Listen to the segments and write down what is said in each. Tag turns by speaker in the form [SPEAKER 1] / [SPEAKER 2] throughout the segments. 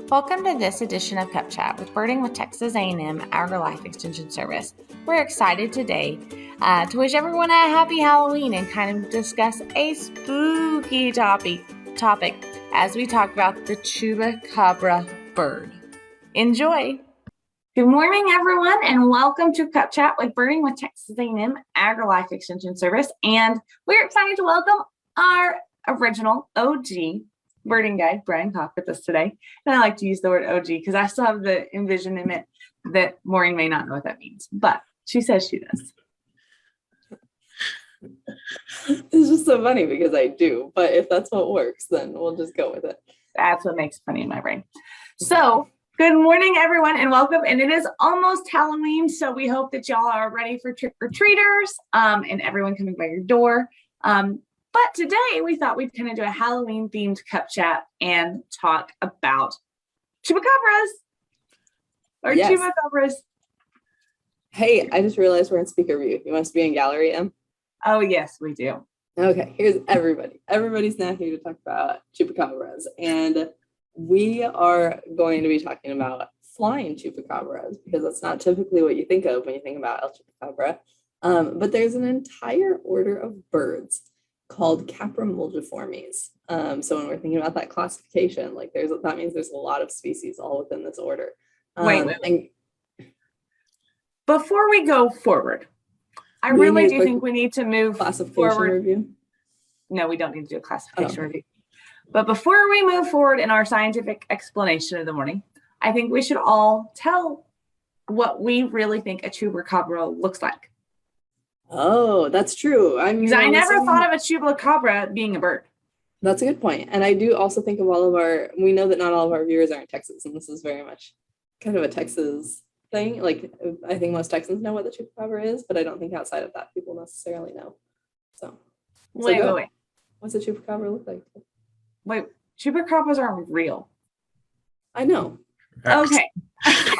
[SPEAKER 1] Welcome to this edition of Cup Chat with Birding with Texas A&M AgriLife Extension Service. We're excited today to wish everyone a happy Halloween and kind of discuss a spooky topic as we talk about the Chupacabra bird. Enjoy! Good morning, everyone, and welcome to Cup Chat with Birding with Texas A&M AgriLife Extension Service. And we're excited to welcome our original OG birding guide, Bryan Calk, with us today. And I like to use the word OG because I still have the envisionment that Maureen may not know what that means, but she says she does.
[SPEAKER 2] It's just so funny because I do, but if that's what works, then we'll just go with it.
[SPEAKER 1] That's what makes it funny in my brain. So good morning, everyone, and welcome. And it is almost Halloween, so we hope that y'all are ready for trick-or-treaters and everyone coming by your door. But today we thought we'd kind of do a Halloween themed cup chat and talk about chupacabras or chupacabras.
[SPEAKER 2] Hey, I just realized we're in speaker view. You want us to be in gallery, Em?
[SPEAKER 1] Oh, yes, we do.
[SPEAKER 2] Okay, here's everybody. Everybody's now here to talk about chupacabras. And we are going to be talking about flying chupacabras because that's not typically what you think of when you think about El Chupacabra. But there's an entire order of birds called Capra multiformes. So when we're thinking about that classification, like that means there's a lot of species all within this order.
[SPEAKER 1] Wait. Before we go forward, I really do think we need to move
[SPEAKER 2] classification
[SPEAKER 1] forward.
[SPEAKER 2] Review.
[SPEAKER 1] No, we don't need to do a classification review. But before we move forward in our scientific explanation of the morning, I think we should all tell what we really think a chupacabra looks like.
[SPEAKER 2] Oh, that's true. I mean,
[SPEAKER 1] I never thought of a chupacabra being a bird.
[SPEAKER 2] That's a good point. And I do also think of we know that not all of our viewers are in Texas, and this is very much kind of a Texas thing. Like, I think most Texans know what the chupacabra is, but I don't think outside of that people necessarily know. Wait. What's a chupacabra look like?
[SPEAKER 1] Wait, chupacabras aren't real.
[SPEAKER 2] I know.
[SPEAKER 1] Okay. I'm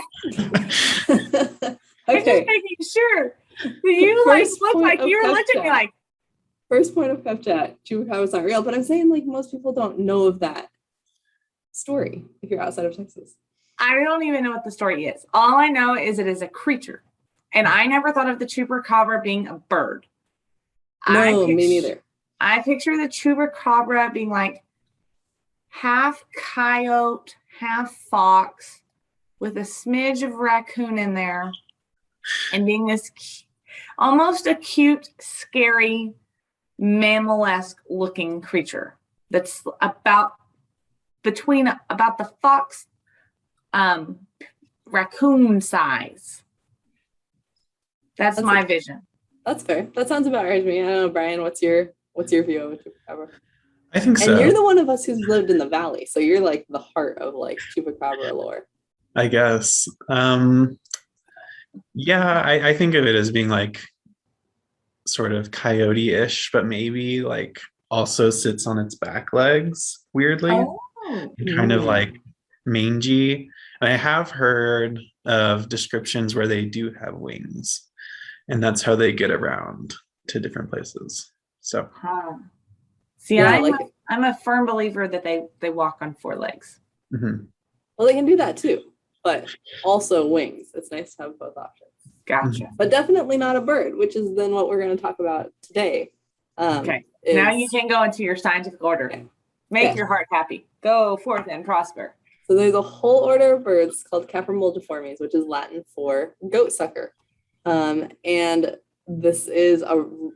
[SPEAKER 1] just making sure. You looked at me like.
[SPEAKER 2] First point of cup chat, chupacabras aren't real, but I'm saying like most people don't know of that story if you're outside of Texas.
[SPEAKER 1] I don't even know what the story is. All I know is it is a creature. And I never thought of the chupacabra being a bird.
[SPEAKER 2] No, me neither.
[SPEAKER 1] I picture the chupacabra being like half coyote, half fox, with a smidge of raccoon in there, and being this almost a cute, scary, mammal-esque looking creature that's about the fox raccoon size. That's my vision.
[SPEAKER 2] That's fair. That sounds about right to me. I don't know, Brian, what's your view of a chupacabra?
[SPEAKER 3] I think so.
[SPEAKER 2] And you're the one of us who's lived in the valley, so you're like the heart of like chupacabra lore.
[SPEAKER 3] I guess. Yeah, I think of it as being like sort of coyote-ish, but maybe like also sits on its back legs weirdly. And kind of like mangy. And I have heard of descriptions where they do have wings, and that's how they get around to different places. So
[SPEAKER 1] see, yeah, I'm a firm believer that they walk on four legs.
[SPEAKER 3] Mm-hmm.
[SPEAKER 2] Well, they can do that too, but also wings. It's nice to have both options.
[SPEAKER 1] Gotcha.
[SPEAKER 2] But definitely not a bird, which is then what we're going to talk about today.
[SPEAKER 1] Okay. Now you can go into your scientific order. Okay. Make your heart happy. Go forth and prosper.
[SPEAKER 2] So there's a whole order of birds called Capra multiformes, which is Latin for goat sucker. And this is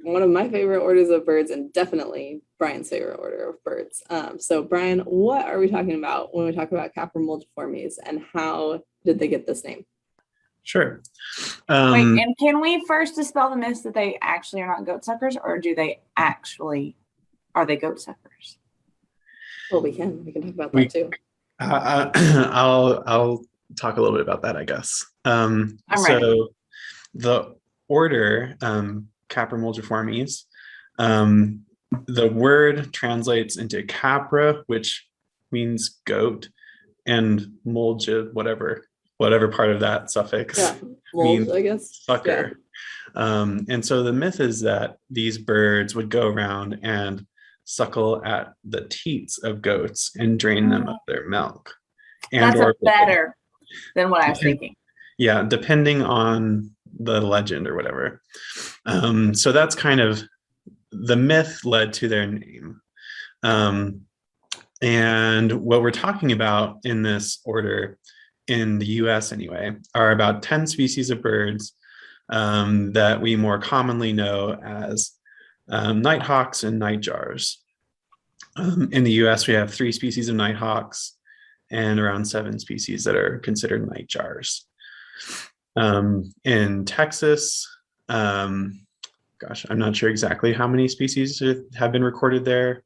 [SPEAKER 2] one of my favorite orders of birds, and definitely Brian's favorite order of birds. So Brian, what are we talking about when we talk about Capra multiformes, and how did they get this name?
[SPEAKER 3] Sure.
[SPEAKER 1] Wait, and can we first dispel the myth that they actually are not goat suckers, or are they goat suckers?
[SPEAKER 2] Well, we can talk about that too.
[SPEAKER 3] I'll talk a little bit about that, I guess.
[SPEAKER 1] I'm ready.
[SPEAKER 3] So the order, Capra multiformes, the word translates into capra, which means goat, and mulja, whatever part of that suffix means,
[SPEAKER 2] I guess,
[SPEAKER 3] sucker. Yeah. And so the myth is that these birds would go around and suckle at the teats of goats and drain them of their milk.
[SPEAKER 1] That's
[SPEAKER 3] or
[SPEAKER 1] better than what I was thinking.
[SPEAKER 3] Yeah, depending on the legend or whatever. So that's kind of the myth led to their name. And what we're talking about in this order, in the US anyway, are about 10 species of birds that we more commonly know as nighthawks and nightjars. In the US, we have 3 species of nighthawks and around 7 species that are considered nightjars. In Texas, gosh, I'm not sure exactly how many species have been recorded there.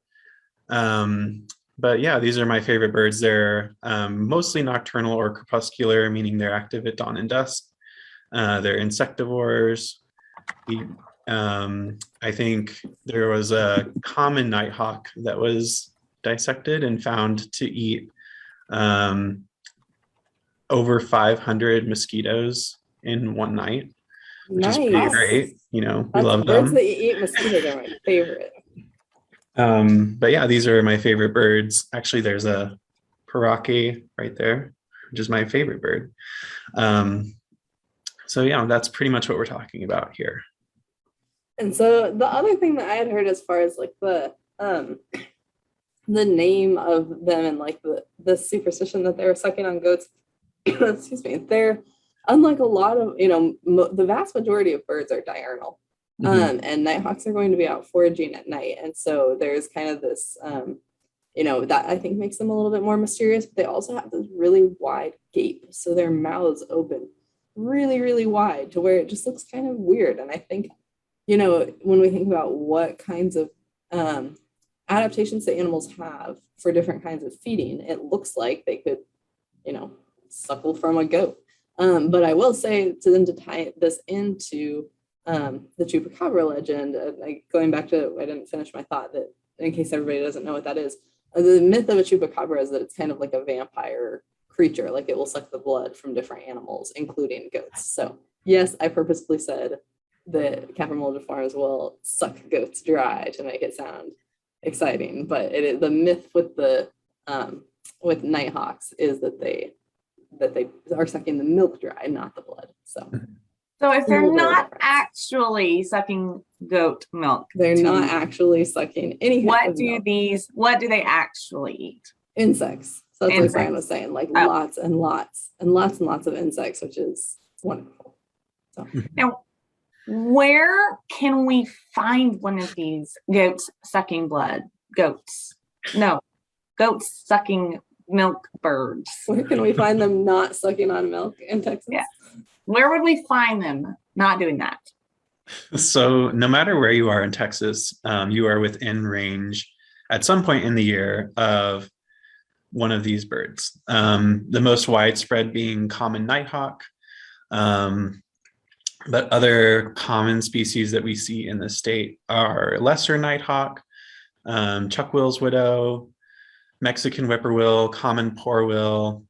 [SPEAKER 3] But yeah, these are my favorite birds. They're mostly nocturnal or crepuscular, meaning they're active at dawn and dusk. They're insectivores. I think there was a common nighthawk that was dissected and found to eat over 500 mosquitoes in one night, which is pretty great. You know, we love
[SPEAKER 2] birds
[SPEAKER 3] them.
[SPEAKER 2] that eat mosquitoes are my favorite.
[SPEAKER 3] But yeah, these are my favorite birds. Actually, there's a parake right there, which is my favorite bird. So yeah, that's pretty much what we're talking about here.
[SPEAKER 2] And so the other thing that I had heard as far as like the name of them and like the superstition that they were sucking on goats, excuse me, they're unlike a lot of, the vast majority of birds are diurnal. And nighthawks are going to be out foraging at night. And so there's kind of this, that I think makes them a little bit more mysterious, but they also have this really wide gape. So their mouths open really, really wide to where it just looks kind of weird. And I think, when we think about what kinds of adaptations that animals have for different kinds of feeding, it looks like they could, suckle from a goat. But I will say to them to tie this into the Chupacabra legend, going back to, I didn't finish my thought, that in case everybody doesn't know what that is, the myth of a Chupacabra is that it's kind of like a vampire creature, like it will suck the blood from different animals, including goats. So yes, I purposefully said that Capra multiformes will suck goats dry to make it sound exciting, but the myth with the with nighthawks is that they are sucking the milk dry, not the blood. So
[SPEAKER 1] if they're not actually sucking goat milk,
[SPEAKER 2] they're not actually sucking any.
[SPEAKER 1] What do they actually eat?
[SPEAKER 2] Insects. So that's like Bryan was saying, like lots and lots and lots and lots of insects, which is wonderful. So
[SPEAKER 1] now, where can we find one of these goats sucking milk birds?
[SPEAKER 2] Where can we find them not sucking on milk in Texas?
[SPEAKER 1] Yeah. Where would we find them not doing that?
[SPEAKER 3] So no matter where you are in Texas, you are within range at some point in the year of one of these birds. The most widespread being common nighthawk. But other common species that we see in the state are lesser nighthawk, Chuck-Will's widow, Mexican whippoorwill, common poorwill.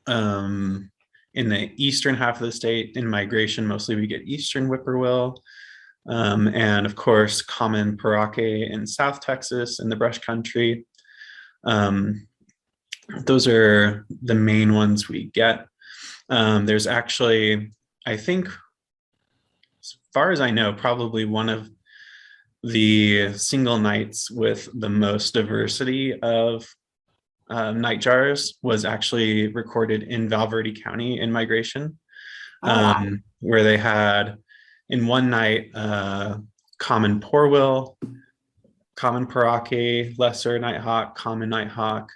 [SPEAKER 3] In the eastern half of the state, in migration, mostly we get eastern whippoorwill. And of course, common parake in South Texas in the brush country. Those are the main ones we get. There's actually, I think, as far as I know, probably one of the single nights with the most diversity of nightjars was actually recorded in Valverde County in migration, where they had in one night common poorwill, common parake, lesser nighthawk, common nighthawk,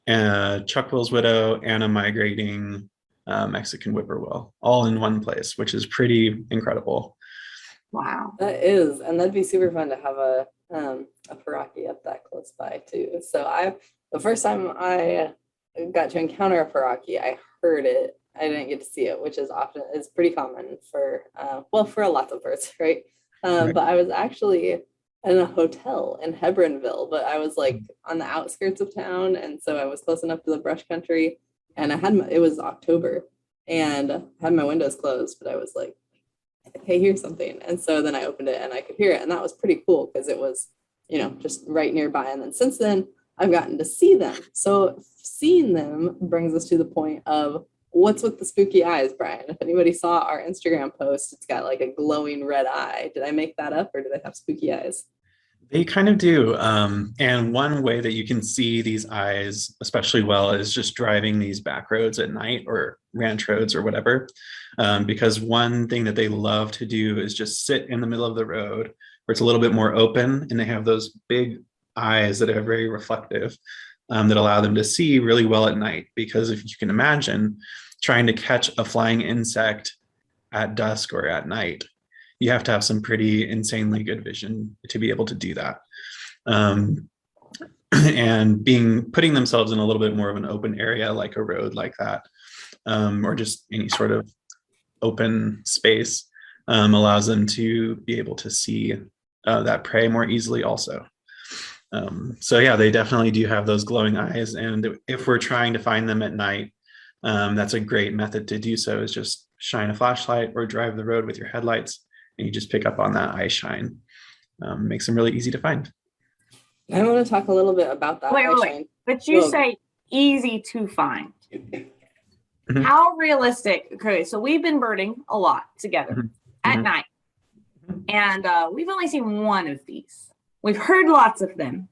[SPEAKER 3] Chuck-Will's widow, and a migrating Mexican whippoorwill, all in one place, which is pretty incredible.
[SPEAKER 1] Wow.
[SPEAKER 2] That is, and that'd be super fun to have a parake up that close by too. So the first time I got to encounter a parake, I heard it. I didn't get to see it, which is pretty common for for lots of birds, right? But I was actually in a hotel in Hebronville, but I was like on the outskirts of town, and so I was close enough to the brush country, and it was October, and I had my windows closed, but I was like, hey, hear something. And so then I opened it and I could hear it, and that was pretty cool because it was, just right nearby. And then since then, I've gotten to see them. So seeing them brings us to the point of what's with the spooky eyes, Bryan? If anybody saw our Instagram post, it's got like a glowing red eye. Did I make that up, or do they have spooky eyes?
[SPEAKER 3] They kind of do. And one way that you can see these eyes especially well is just driving these back roads at night or ranch roads or whatever. Because one thing that they love to do is just sit in the middle of the road where it's a little bit more open, and they have those big eyes that are very reflective, that allow them to see really well at night. Because if you can imagine trying to catch a flying insect at dusk or at night, you have to have some pretty insanely good vision to be able to do that. And putting themselves in a little bit more of an open area, like a road like that, or just any sort of open space, allows them to be able to see that prey more easily also. So yeah, they definitely do have those glowing eyes. And if we're trying to find them at night, that's a great method to do so, is just shine a flashlight or drive the road with your headlights, and you just pick up on that eye shine. Makes them really easy to find.
[SPEAKER 2] I want to talk a little bit about that eye shine.
[SPEAKER 1] But you say easy to find. Mm-hmm. How realistic? Okay, so we've been birding a lot together at night, and we've only seen one of these. We've heard lots of them,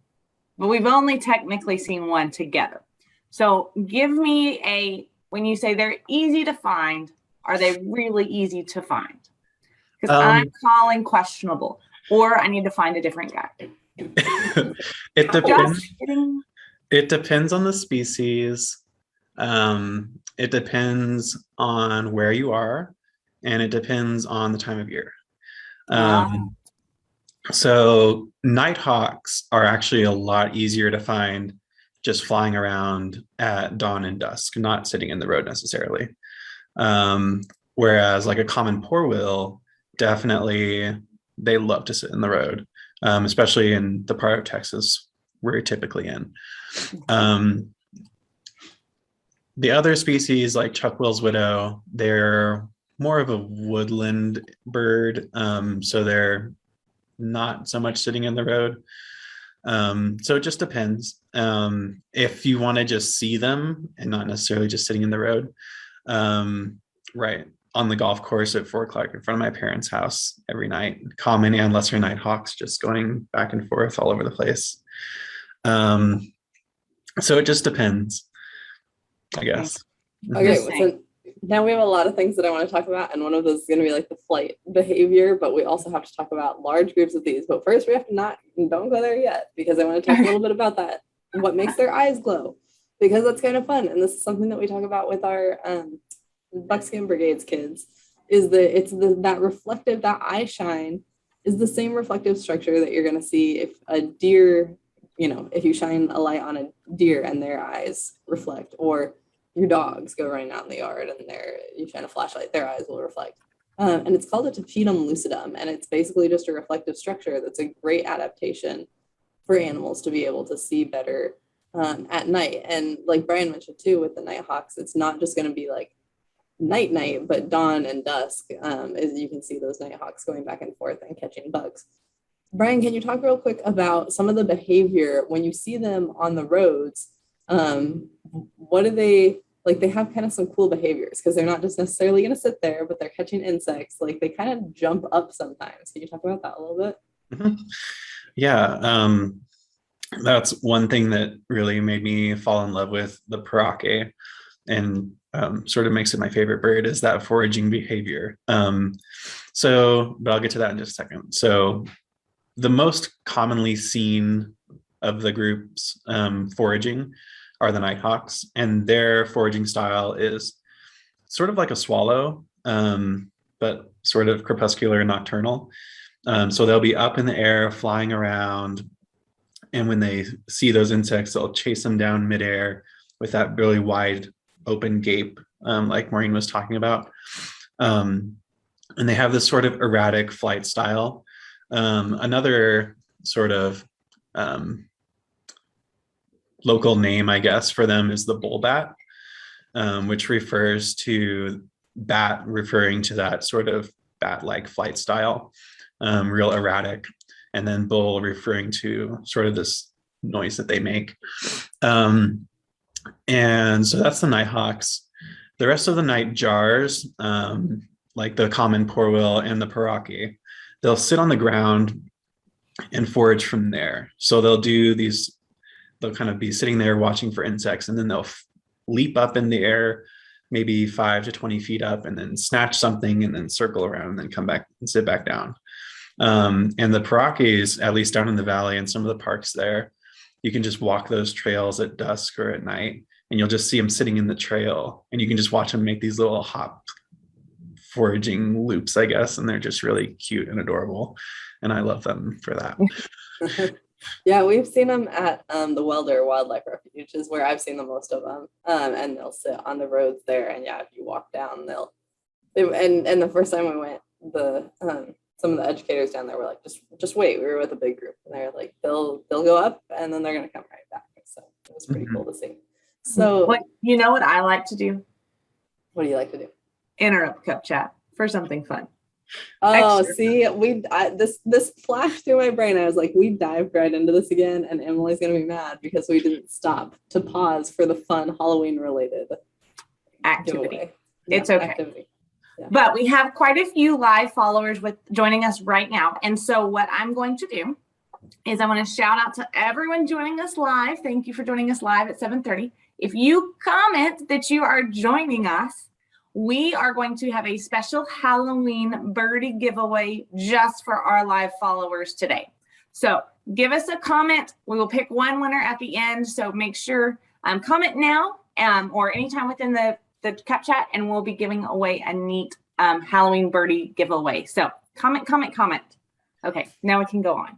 [SPEAKER 1] but we've only technically seen one together. So give me when you say they're easy to find, are they really easy to find? Because I'm calling questionable, or I need to find a different guy.
[SPEAKER 3] It depends. It depends on the species. It depends on where you are, and it depends on the time of year. So nighthawks are actually a lot easier to find just flying around at dawn and dusk, not sitting in the road necessarily. Whereas like a common porwheel, definitely they love to sit in the road, especially in the part of Texas we're typically in. The other species like Chuck-Will's widow, they're more of a woodland bird, so they're not so much sitting in the road. So it just depends. If you want to just see them and not necessarily just sitting in the road, right on the golf course at 4:00 in front of my parents' house every night, common and lesser nighthawks just going back and forth all over the place. So it just depends, I guess.
[SPEAKER 2] Okay, so now we have a lot of things that I want to talk about, and one of those is going to be like the flight behavior, but we also have to talk about large groups of these. But first we have to don't go there yet, because I want to talk a little bit about that, what makes their eyes glow, because that's kind of fun. And this is something that we talk about with our Buckskin Brigade's kids, is that eye shine is the same reflective structure that you're going to see if a deer, if you shine a light on a deer and their eyes reflect, or your dogs go running out in the yard and you shine a flashlight, their eyes will reflect. And it's called a tapetum lucidum, and it's basically just a reflective structure that's a great adaptation for animals to be able to see better at night. And like Bryan mentioned too, with the nighthawks, it's not just going to be like night, but dawn and dusk, as you can see those nighthawks going back and forth and catching bugs. Bryan, can you talk real quick about some of the behavior when you see them on the roads? What do they like? They have kind of some cool behaviors, because they're not just necessarily going to sit there, but they're catching insects. Like, they kind of jump up sometimes. Can you talk about that a little bit?
[SPEAKER 3] Mm-hmm. Yeah, that's one thing that really made me fall in love with the paraque, and sort of makes it my favorite bird, is that foraging behavior. But I'll get to that in just a second. So the most commonly seen of the groups foraging are the nighthawks, and their foraging style is sort of like a swallow, but sort of crepuscular and nocturnal. So they'll be up in the air, flying around, and when they see those insects, they'll chase them down midair with that really wide open gape, like Maureen was talking about. And they have this sort of erratic flight style. Another sort of local name, I guess, for them is the bull bat, which refers to bat, referring to that sort of bat-like flight style, real erratic, and then bull referring to sort of this noise that they make. And so that's the nighthawks. The rest of the nightjars, like the common porwheel and the paraki, they'll sit on the ground and forage from there. So they'll kind of be sitting there watching for insects, and then they'll leap up in the air, maybe 5 to 20 feet up, and then snatch something and then circle around and then come back and sit back down. And the parakis, at least down in the valley and some of the parks there, you can just walk those trails at dusk or at night, and you'll just see them sitting in the trail, and you can just watch them make these little hop foraging loops, I guess, and they're just really cute and adorable, and I love them for that.
[SPEAKER 2] Yeah, we've seen them at the Welder Wildlife Refuge is where I've seen the most of them, and they'll sit on the roads there, and yeah, if you walk down, and the first time we went, some of the educators down there were like, just wait. We were with a big group, and they're like, they'll go up, and then they're gonna come right back. So it was pretty cool to see. So
[SPEAKER 1] you know what I like to do?
[SPEAKER 2] What do you like to do?
[SPEAKER 1] Interrupt Cup Chat for something fun.
[SPEAKER 2] Oh,
[SPEAKER 1] Extra.
[SPEAKER 2] see, this flashed through my brain. I was like, we dived right into this again, and Emily's gonna be mad because we didn't stop to pause for the fun Halloween related
[SPEAKER 1] Activity.
[SPEAKER 2] giveaway.
[SPEAKER 1] It's okay.
[SPEAKER 2] Activity. Yeah.
[SPEAKER 1] But we have quite a few live followers joining us right now. And so what I'm going to do is I want to shout out to everyone joining us live. Thank you for joining us live at 7:30. If you comment that you are joining us, we are going to have a special Halloween birdie giveaway just for our live followers today. So give us a comment. We will pick one winner at the end. So make sure comment now or anytime within the Cup Chat, and we'll be giving away a neat Halloween birdie giveaway. So comment. Okay, now we can go on.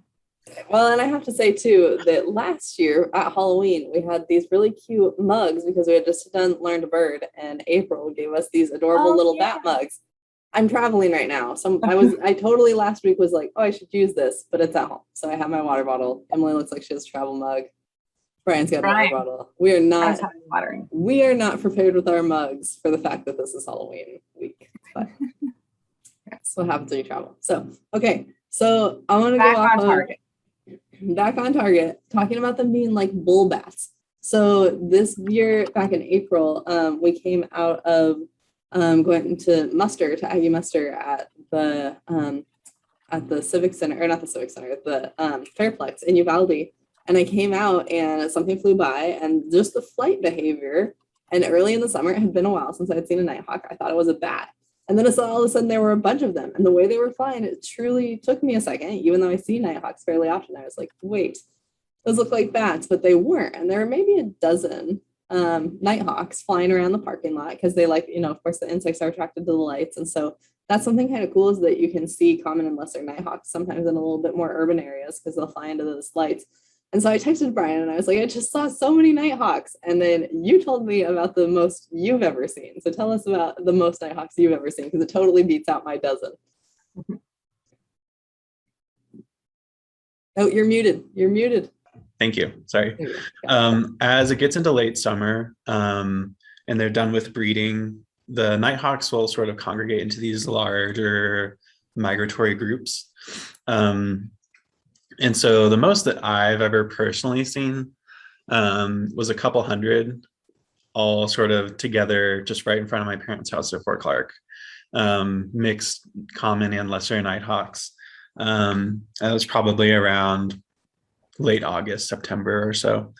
[SPEAKER 2] Well, and I have to say too that last year at Halloween we had these really cute mugs because we had just done Learn to Bird, and April gave us these adorable little bat mugs. I'm traveling right now, so I totally last week was like, oh, I should use this, but it's at home, so I have my water bottle. Emily looks like she has a travel mug. Brian's got a water bottle. We are not prepared with our mugs for the fact that this is Halloween week, but that's what happens when you travel. So okay, so I want to go off back on target, talking about them being like bull bats. So this year, back in April, we came out of going to Aggie muster at the Civic Center, or not the Civic Center, the Fairplex in Uvalde. And I came out and something flew by, and just the flight behavior. And early in the summer, it had been a while since I had seen a nighthawk. I thought it was a bat. And then I saw all of a sudden there were a bunch of them. And the way they were flying, it truly took me a second. Even though I see nighthawks fairly often, I was like, wait, those look like bats, but they weren't. And there were maybe a dozen nighthawks flying around the parking lot because they like, of course, the insects are attracted to the lights. And so that's something kind of cool, is that you can see common and lesser nighthawks sometimes in a little bit more urban areas because they'll fly into those lights. And so I texted Brian and I was like, I just saw so many nighthawks. And then you told me about the most you've ever seen. So tell us about the most nighthawks you've ever seen, because it totally beats out my dozen. Oh, you're muted. You're muted.
[SPEAKER 3] Thank you. Sorry. As it gets into late summer and they're done with breeding, the nighthawks will sort of congregate into these larger migratory groups. And so the most that I've ever personally seen was a couple hundred, all sort of together just right in front of my parents' house at Fort Clark, mixed common and lesser nighthawks. That was probably around late August, September or so.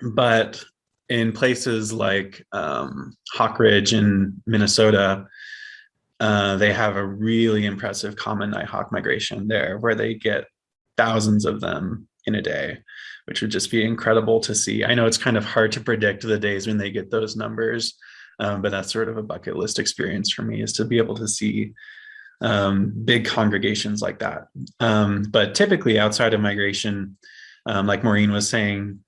[SPEAKER 3] But in places like Hawk Ridge in Minnesota, they have a really impressive common nighthawk migration there, where they get thousands of them in a day, which would just be incredible to see. I know it's kind of hard to predict the days when they get those numbers, but that's sort of a bucket list experience for me, is to be able to see big congregations like that. But typically outside of migration, like Maureen was saying,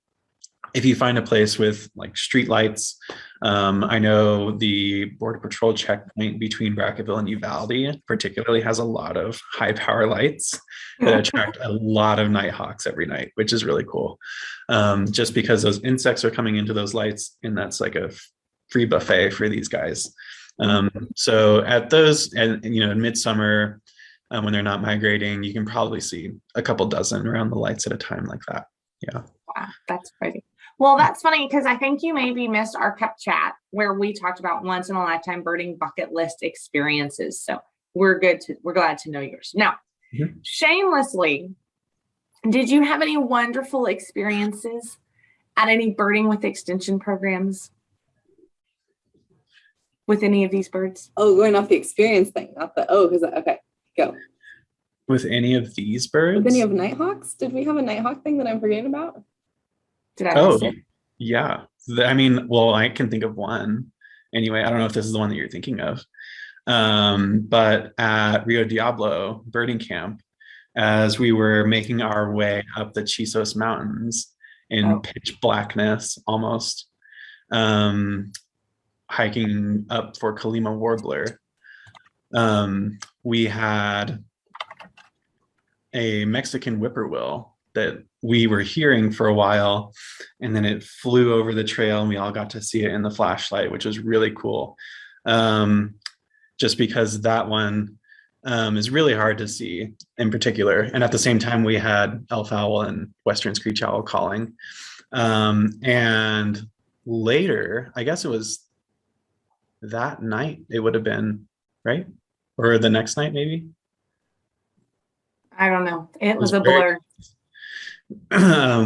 [SPEAKER 3] if you find a place with like street lights, I know the Border Patrol checkpoint between Brackettville and Uvalde particularly has a lot of high power lights that attract a lot of nighthawks every night, which is really cool. Just because those insects are coming into those lights, and that's like a free buffet for these guys. So at those, and in midsummer, when they're not migrating, you can probably see a couple dozen around the lights at a time like that. Yeah.
[SPEAKER 1] Wow, that's pretty. Well, that's funny because I think you maybe missed our cup chat where we talked about once in a lifetime birding bucket list experiences. So we're glad to know yours. Now, shamelessly, did you have any wonderful experiences at any birding with extension programs with any of these birds?
[SPEAKER 2] Oh, going off the experience thing, not the, okay, go.
[SPEAKER 3] With any of these birds?
[SPEAKER 2] With any of nighthawks? Did we have a nighthawk thing that I'm forgetting about?
[SPEAKER 1] Did I miss it?
[SPEAKER 3] Yeah. I mean, well, I can think of one. Anyway, I don't know if this is the one that you're thinking of. But at Rio Diablo birding camp, as we were making our way up the Chisos Mountains in pitch blackness almost, hiking up for Kalima Warbler, we had a Mexican whippoorwill that we were hearing for a while, and then it flew over the trail and we all got to see it in the flashlight, which was really cool. Just because that one is really hard to see in particular. And at the same time, we had elf owl and western screech owl calling. And later, I guess it was that night, it would have been, right? Or the next night, maybe?
[SPEAKER 1] I don't know. It was a blur.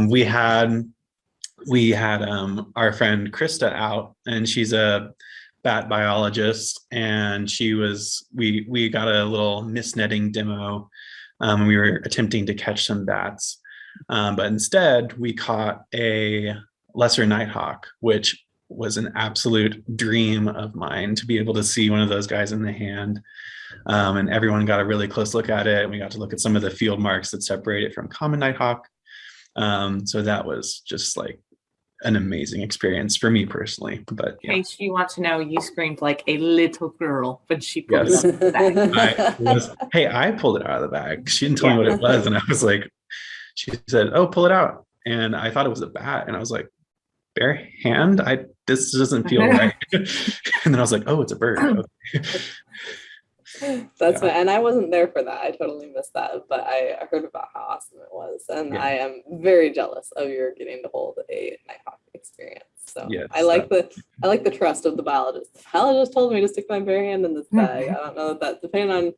[SPEAKER 3] We had our friend Krista out, and she's a bat biologist, and we got a little mist netting demo. We were attempting to catch some bats, but instead we caught a lesser nighthawk, which was an absolute dream of mine to be able to see one of those guys in the hand. And everyone got a really close look at it, and we got to look at some of the field marks that separate it from common nighthawk. So that was just like an amazing experience for me personally. But
[SPEAKER 1] in case you want to know, you screamed like a little girl when she pulled it out of the bag.
[SPEAKER 3] I pulled it out of the bag. She didn't tell me what it was, and I was like, she said, "Oh, pull it out," and I thought it was a bat, and I was like, bare hand? This doesn't feel right. And then I was like, "Oh, it's a bird." Okay.
[SPEAKER 2] That's fine. And I wasn't there for that. I totally missed that, but I heard about how awesome it was, and I am very jealous of your getting to hold a nighthawk experience. So I like the trust of the biologist. The biologist told me to stick my bare hand in this bag. I don't know that depending on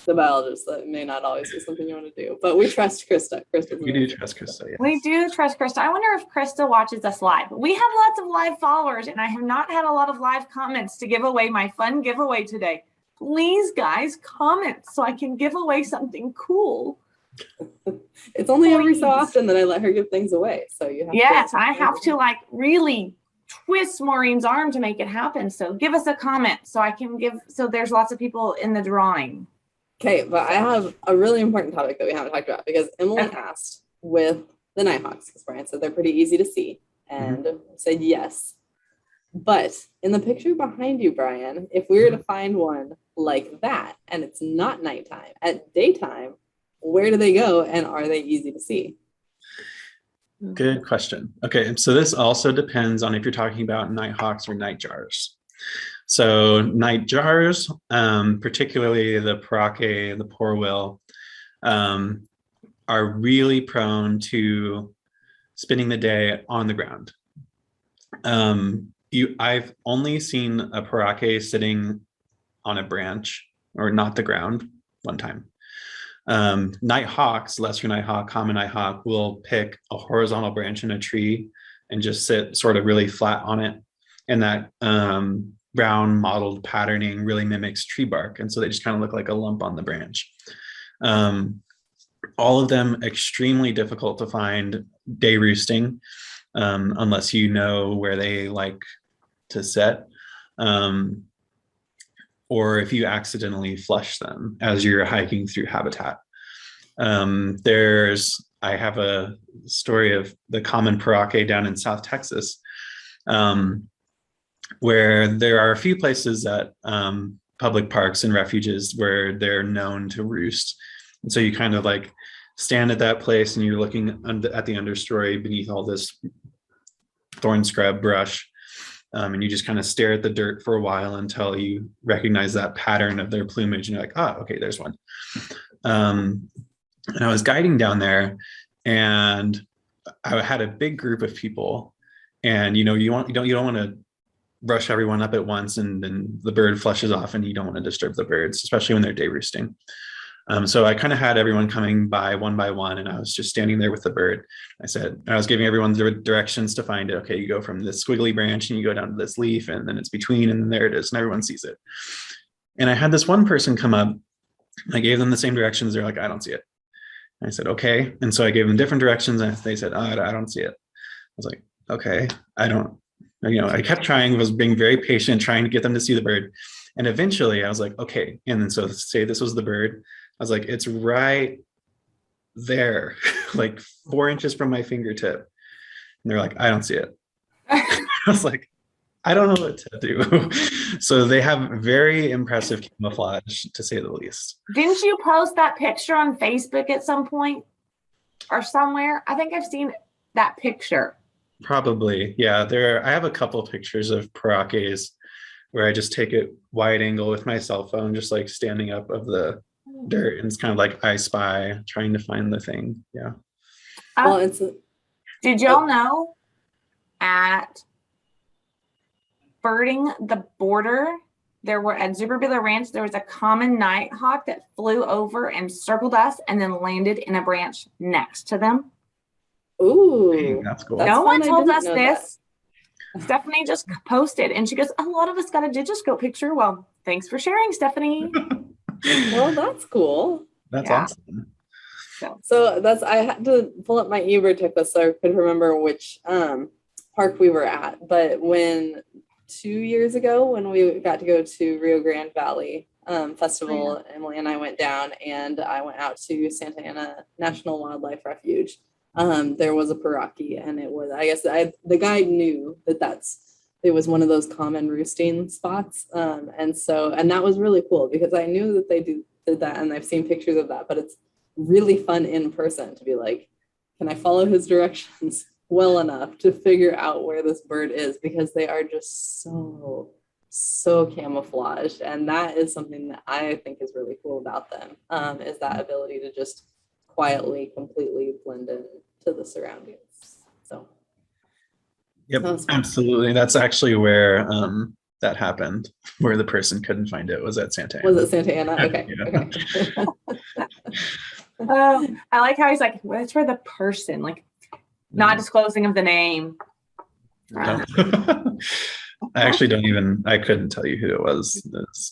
[SPEAKER 2] the biologist, that may not always be something you want to do, but we trust Krista.
[SPEAKER 3] We do trust Krista. Yes.
[SPEAKER 1] We do trust Krista. I wonder if Krista watches us live. We have lots of live followers, and I have not had a lot of live comments to give away my fun giveaway today. Please, guys, comment so I can give away something cool.
[SPEAKER 2] It's only every so often that I let her give things away. So you have
[SPEAKER 1] I have to like really twist Maureen's arm to make it happen. So give us a comment so I can so there's lots of people in the drawing.
[SPEAKER 2] Okay, but I have a really important topic that we haven't talked about because Emily asked with the nighthawks, because Bryan said they're pretty easy to see, and said yes. But in the picture behind you, Bryan, if we were to find one like that and it's not nighttime, at daytime, where do they go and are they easy to see?
[SPEAKER 3] Good question. Okay, so this also depends on if you're talking about nighthawks or nightjars. So nightjars, particularly the Parake, the Porwell, are really prone to spending the day on the ground. I've only seen a Parake sitting on a branch or not the ground one time. Nighthawks, lesser nighthawk, common nighthawk will pick a horizontal branch in a tree and just sit sort of really flat on it. And that brown mottled patterning really mimics tree bark. And so they just kind of look like a lump on the branch. All of them extremely difficult to find day roosting, unless you know where they like to set, or if you accidentally flush them as you're hiking through habitat. I have a story of the common Parake down in South Texas, where there are a few places at public parks and refuges where they're known to roost. And so you kind of like stand at that place and you're looking at the understory beneath all this thorn scrub brush. And you just kind of stare at the dirt for a while until you recognize that pattern of their plumage and you're like, okay, there's one. And I was guiding down there, and I had a big group of people, and you don't want to rush everyone up at once, and then the bird flushes off, and you don't want to disturb the birds, especially when they're day roosting. So I kind of had everyone coming by one, and I was just standing there with the bird. I was giving everyone the directions to find it. Okay, you go from this squiggly branch and you go down to this leaf, and then it's between, and then there it is, and everyone sees it. And I had this one person come up. I gave them the same directions. They're like, I don't see it. I said, okay. And so I gave them different directions, and they said, oh, I don't see it. I was like, okay, I kept trying, was being very patient, trying to get them to see the bird. And eventually I was like, okay. And then so say this was the bird. I was like, it's right there, like 4 inches from my fingertip. And they're like, I don't see it. I was like, I don't know what to do. So they have very impressive camouflage, to say the least.
[SPEAKER 1] Didn't you post that picture on Facebook at some point or somewhere? I think I've seen that picture.
[SPEAKER 3] Probably, yeah. I have a couple of pictures of paraques where I just take it wide angle with my cell phone, just like standing up of the dirt, and it's kind of like I spy, trying to find the thing. Yeah.
[SPEAKER 2] Well,
[SPEAKER 1] did y'all know at Birding the Border, at Zuberville Ranch, there was a common nighthawk that flew over and circled us and then landed in a branch next to them.
[SPEAKER 2] Ooh,
[SPEAKER 3] Dang, that's cool.
[SPEAKER 1] No one told us this. Stephanie just posted, and she goes, a lot of us got a Digiscope picture. Well, thanks for sharing, Stephanie.
[SPEAKER 2] Well, that's cool.
[SPEAKER 3] That's awesome.
[SPEAKER 2] So I had to pull up my eBird checklist so I could remember which park we were at. But 2 years ago, when we got to go to Rio Grande Valley Festival, Emily and I went down, and I went out to Santa Ana National Wildlife Refuge. There was a paraque, and it was, I guess the guide knew it was one of those common roosting spots. And that was really cool, because I knew that they did that, and I've seen pictures of that, but it's really fun in person to be like, can I follow his directions well enough to figure out where this bird is, because they are just so camouflaged. And that is something that I think is really cool about them, is that ability to just quietly, completely blend in to the surroundings. So
[SPEAKER 3] yep, absolutely. That's actually where that happened, where the person couldn't find it, was at Santa Ana.
[SPEAKER 2] Was it Santa Ana? Okay.
[SPEAKER 3] Yeah.
[SPEAKER 1] Okay. I like how he's like, well, that's for the person, like not disclosing of the name.
[SPEAKER 3] I actually I couldn't tell you who it was. It's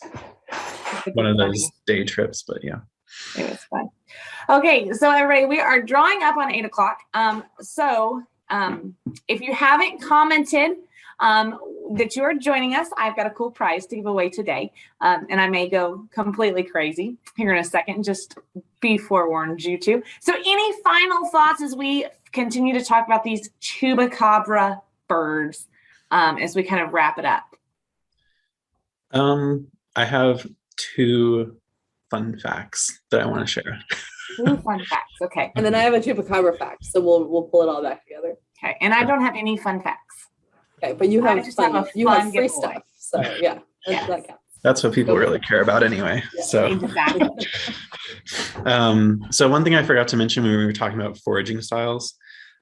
[SPEAKER 3] one of those day trips, but yeah.
[SPEAKER 1] It was fun. Okay, so everybody, we are drawing up on 8:00. If you haven't commented that you are joining us, I've got a cool prize to give away today. And I may go completely crazy here in a second, just be forewarned, YouTube. So any final thoughts as we continue to talk about these Chupacabra birds as we kind of wrap it up?
[SPEAKER 3] I have 2 fun facts that I want to share.
[SPEAKER 1] 2 fun facts, okay.
[SPEAKER 2] And then I have a Chupacabra fact, so we'll pull it all back together.
[SPEAKER 1] Okay, and I don't have any fun facts.
[SPEAKER 2] Okay, but you have free stuff, so yeah,
[SPEAKER 1] yes.
[SPEAKER 2] That counts.
[SPEAKER 3] That's what people really care about anyway. Yeah. So
[SPEAKER 1] exactly.
[SPEAKER 3] So one thing I forgot to mention when we were talking about foraging styles,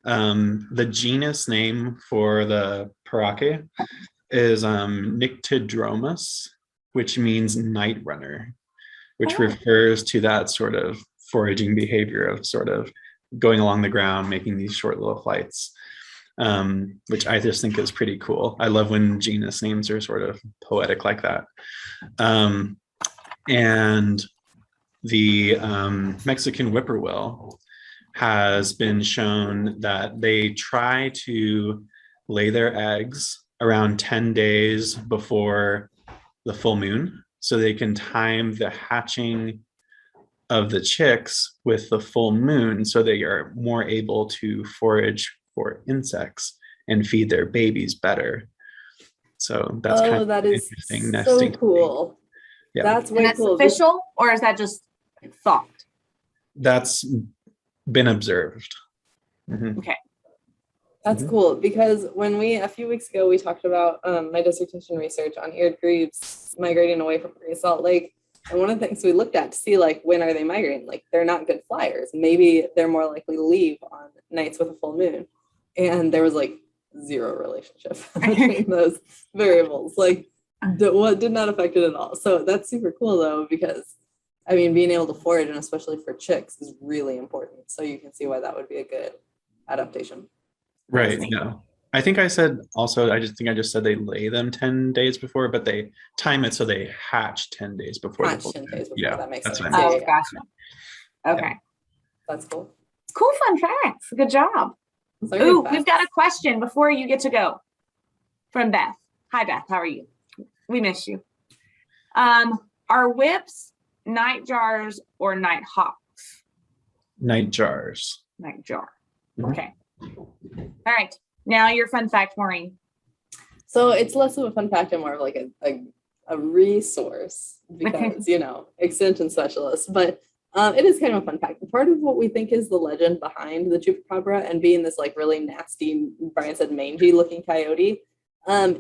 [SPEAKER 3] the genus name for the paraque is Nyctidromus, which means night runner, which refers to that sort of foraging behavior of sort of going along the ground, making these short little flights, which I just think is pretty cool. I love when genus names are sort of poetic like that. And the Mexican whippoorwill has been shown that they try to lay their eggs around 10 days before the full moon, so they can time the hatching of the chicks with the full moon, so they are more able to forage for insects and feed their babies better. So that's kind of
[SPEAKER 2] that is
[SPEAKER 3] interesting
[SPEAKER 2] so
[SPEAKER 3] nesting.
[SPEAKER 2] Cool.
[SPEAKER 3] Yeah.
[SPEAKER 2] That's way cool.
[SPEAKER 1] Official, or is that just thought?
[SPEAKER 3] That's been observed. Mm-hmm.
[SPEAKER 1] Okay.
[SPEAKER 2] That's cool, because when a few weeks ago, we talked about my dissertation research on eared grebes migrating away from Great Salt Lake. And one of the things we looked at to see, like, when are they migrating? Like, they're not good flyers. Maybe they're more likely to leave on nights with a full moon. And there was like zero relationship between those variables. Like, what did not affect it at all. So that's super cool though, because I mean, being able to forage, and especially for chicks, is really important. So you can see why that would be a good adaptation.
[SPEAKER 3] Right. No. I think I said also, I just said they lay them 10 days before, but they time it so they hatch 10 days before.
[SPEAKER 2] Hatch 10 days before.
[SPEAKER 3] Yeah,
[SPEAKER 2] that makes
[SPEAKER 3] that's
[SPEAKER 2] sense.
[SPEAKER 3] what I
[SPEAKER 1] Oh,
[SPEAKER 3] meant.
[SPEAKER 1] gotcha. Okay.
[SPEAKER 3] Yeah.
[SPEAKER 2] That's cool.
[SPEAKER 1] Cool fun facts. Good job. Ooh, we've got a question before you get to go from Beth. Hi, Beth. How are you? We miss you. Are whips night jars or night hawks?
[SPEAKER 3] Night jars.
[SPEAKER 1] Night jar.
[SPEAKER 3] Mhm.
[SPEAKER 1] Okay. All right. Now your fun fact, Maureen.
[SPEAKER 2] So it's less of a fun fact and more of like a resource because, you know, extension specialist, but it is kind of a fun fact. Part of what we think is the legend behind the Chupacabra and being this like really nasty, Bryan said, mangy looking coyote,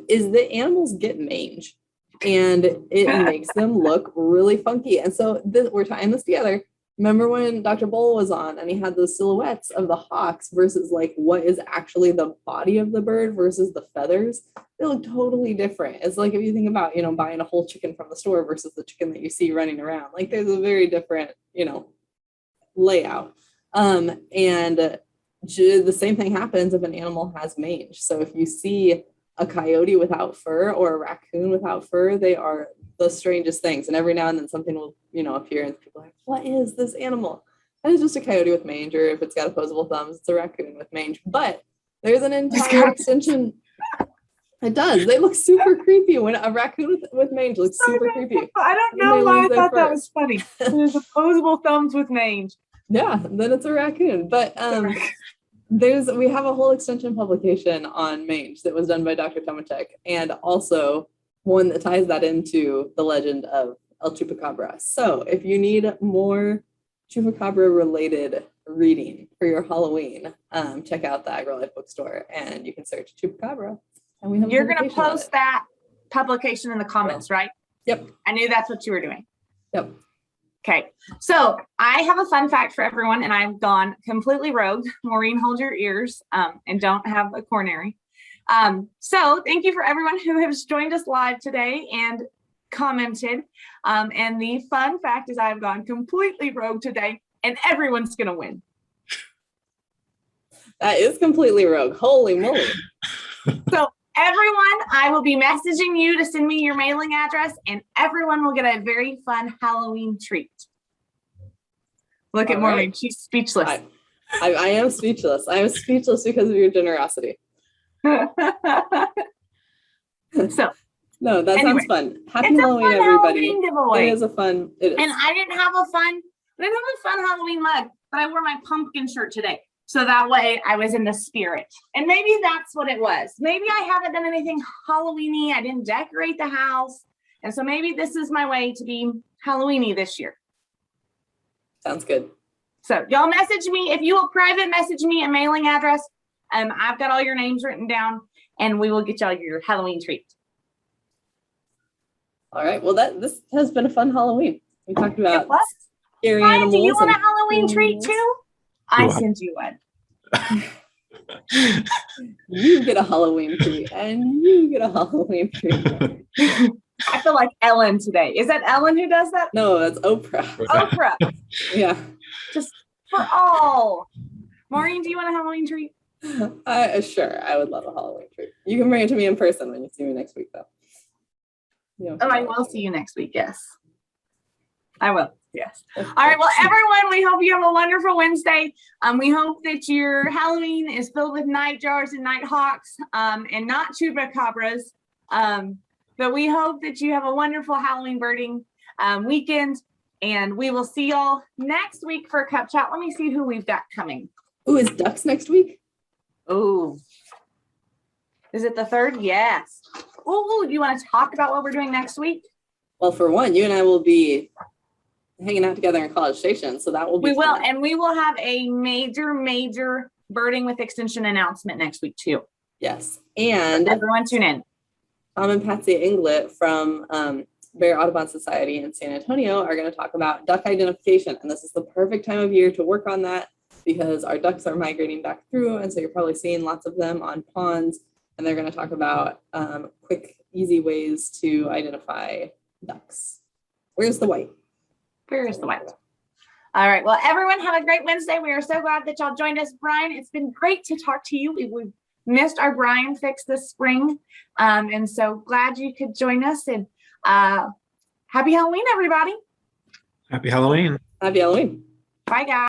[SPEAKER 2] is that animals get mange and it makes them look really funky. And so we're tying this together. Remember when Dr. Bowl was on and he had those silhouettes of the hawks versus like what is actually the body of the bird versus the feathers? They look totally different. It's like if you think about, you know, buying a whole chicken from the store versus the chicken that you see running around, like there's a very different, you know, layout. And the same thing happens if an animal has mange. So if you see a coyote without fur or a raccoon without fur, they are the strangest things. And every now and then something will, you know, appear and people are like, what is this animal? And it's just a coyote with mange, or if it's got opposable thumbs, it's a raccoon with mange. But there's an entire extension. It does. They look super creepy when a raccoon with mange looks super creepy.
[SPEAKER 1] I don't know why I thought that was funny. There's opposable thumbs with mange.
[SPEAKER 2] Yeah, then it's a raccoon. But we have a whole extension publication on mange that was done by Dr. Tomacek, and also one that ties that into the legend of El Chupacabra. So if you need more Chupacabra related reading for your Halloween, check out the AgriLife bookstore and you can search Chupacabra. And we have
[SPEAKER 1] You're going to post that publication in the comments, right?
[SPEAKER 2] Yep.
[SPEAKER 1] I knew that's what you were doing.
[SPEAKER 2] Yep.
[SPEAKER 1] Okay. So I have a fun fact for everyone, and I've gone completely rogue. Maureen, hold your ears and don't have a coronary. So thank you for everyone who has joined us live today and commented. And the fun fact is I've gone completely rogue today, and everyone's going to win.
[SPEAKER 2] That is completely rogue. Holy moly.
[SPEAKER 1] So everyone, I will be messaging you to send me your mailing address, and everyone will get a very fun Halloween treat. Look at Maureen. Right. She's speechless.
[SPEAKER 2] I am speechless. I am speechless because of your generosity.
[SPEAKER 1] So
[SPEAKER 2] no, that sounds fun. Happy
[SPEAKER 1] Halloween, everybody.
[SPEAKER 2] It is a fun. It is.
[SPEAKER 1] And I didn't have a fun Halloween mug, but I wore my pumpkin shirt today. So that way I was in the spirit. And maybe that's what it was. Maybe I haven't done anything Halloween-y. I didn't decorate the house. And so maybe this is my way to be Halloween-y this year.
[SPEAKER 2] Sounds good.
[SPEAKER 1] So y'all message me. If you will private message me a mailing address, I've got all your names written down, and we will get y'all your Halloween treat. All
[SPEAKER 2] right. Well, this has been a fun Halloween. We talked about scary animals.
[SPEAKER 1] Do you want a Halloween treat too? I send you one.
[SPEAKER 2] You get a Halloween treat, and you get a Halloween treat.
[SPEAKER 1] I feel like Ellen today. Is that Ellen who does that?
[SPEAKER 2] No, that's Oprah.
[SPEAKER 1] Oprah.
[SPEAKER 2] Yeah.
[SPEAKER 1] Just for all. Maureen, do you want a Halloween treat?
[SPEAKER 2] Sure. I would love a Halloween treat. You can bring it to me in person when you see me next week, though.
[SPEAKER 1] I will see you next week. Yes. I will. Yes. All right. Well, everyone, we hope you have a wonderful Wednesday. We hope that your Halloween is filled with night jars and night hawks and not chupacabras. But we hope that you have a wonderful Halloween birding weekend. And we will see y'all next week for a cup chat. Let me see who we've got coming.
[SPEAKER 2] Oh, is Ducks next week?
[SPEAKER 1] Oh. Is it the 3rd? Yes. Oh, do you want to talk about what we're doing next week?
[SPEAKER 2] Well, for one, you and I will be hanging out together in College Station, so that will be fun.
[SPEAKER 1] And we will have a major birding with extension announcement next week too.
[SPEAKER 2] Yes. And
[SPEAKER 1] everyone tune in.
[SPEAKER 2] Tom and Patsy Inglet from Bear Audubon Society in San Antonio are going to talk about duck identification. And this is the perfect time of year to work on that because our ducks are migrating back through. And so you're probably seeing lots of them on ponds. And they're going to talk about quick, easy ways to identify ducks. Where's the white?
[SPEAKER 1] Where's the white? All right. Well, everyone have a great Wednesday. We are so glad that y'all joined us. Bryan, it's been great to talk to you. We've missed our Bryan fix this spring. And so glad you could join us. And happy Halloween, everybody.
[SPEAKER 3] Happy Halloween.
[SPEAKER 2] Happy Halloween.
[SPEAKER 1] Bye, guys.